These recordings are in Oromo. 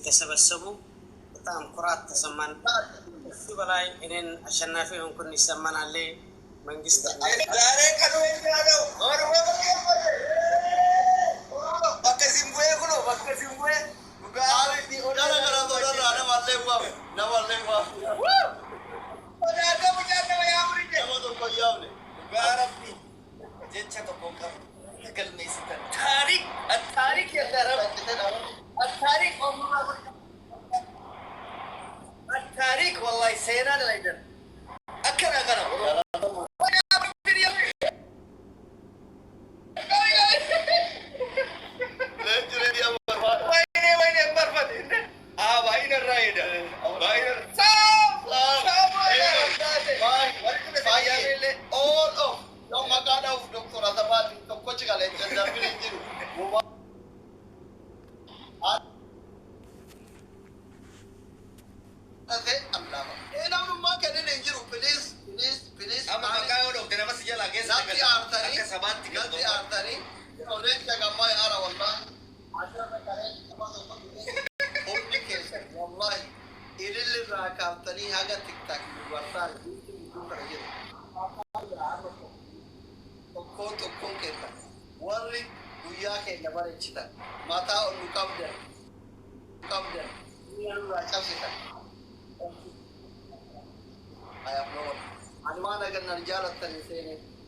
يتسبسبوا بتاعم كرات تسمن في بلاي إنن عشان فيهم كن يسمن عليه من جست التاريخ والله سينا ليدر أكنا كنا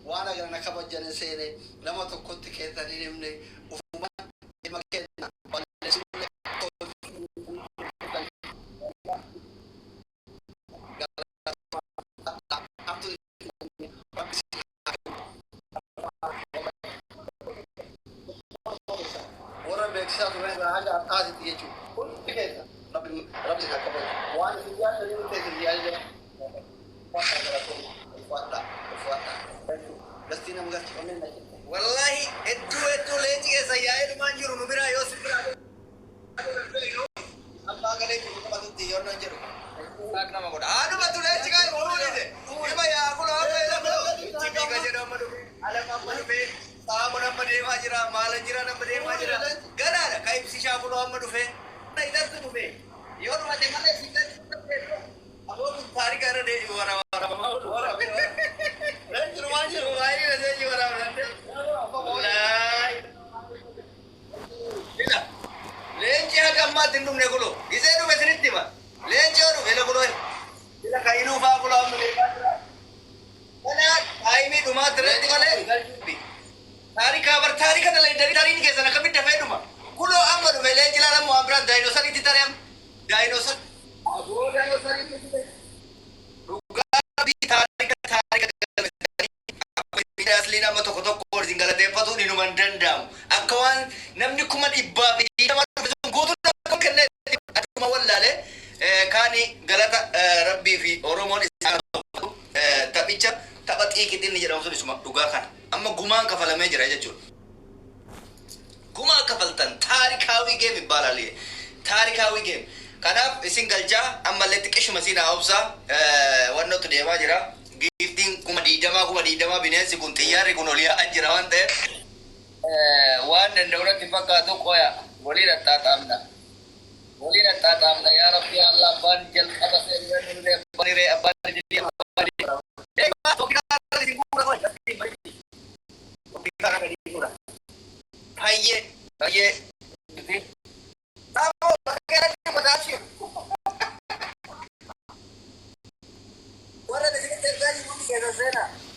وانا قلنا كبر جنسيني لما تكنت كذا نمني وما كنا حاجة قاعدة يجوا كل كذا ربي كبر وأنا في الجامعة اللي ممكن تجي بس تينا مقصد كمان والله ادو ليج كيسا يا ما نجرو نبرا يوسف أما قال لي ما تدي يوم نجرو أكنا ما قول أنا ما تقول ليج كاي بقول لي إما يا أقول أقول تيجي كجرا ما تقول على ما أقول بيه سامنا بدي ما جرا مال جرا بدي ما جرا كنا كاي بسيشا أقول أما تفهم نا إذا تفهم يوم ما تمام سيكا أقول تاريخ أنا دي ورا ورا ليج رواني رواني ليج ورا Leenci haga ammaatti hin dhumne kulo isee dhufe sinitti hima leenci yoo dhufe kulo ila kainuu faa kulo amma deemaa jira kana taayimii dhumaa dirreetti malee galchuufi taarika dhala taariin keessan akkamitti dafee dhuma kulo amma dhufe leenci laala moo ambiraan daayinoosariitti tareem daayinoosar aboo daayinoosariitti dhugaa bii taarika asli nama tokko tokko waliin galateeffatu ni numan danda'amu akka waan namni kuma dhibbaa fi nama guutuu nama kennee akkuma wallaalee kaani galata rabbii fi oromoon isaan taphicha tapha xiiqitiin ni jedhamu sun isuma dhugaa kana amma gumaan kafalamee jira jechuudha. Gumaa kafaltan taarikaawii geemi baalalee taarikaawii geemi kanaaf isin galchaa ammallee xiqqeeshuma siinaa obsaa wannotu deemaa jira. Giftiin kuma diidama bineensi kun xiyyaarri kun olii ajjira waan ta'eef waan danda'uudhaatti fakkaatu qoya waliin attaataamna yaa rabbi allah abbaan jalqaba seenuudhaan abbaan iree abbaan idilii baay'ee What are the things that you want to get us in?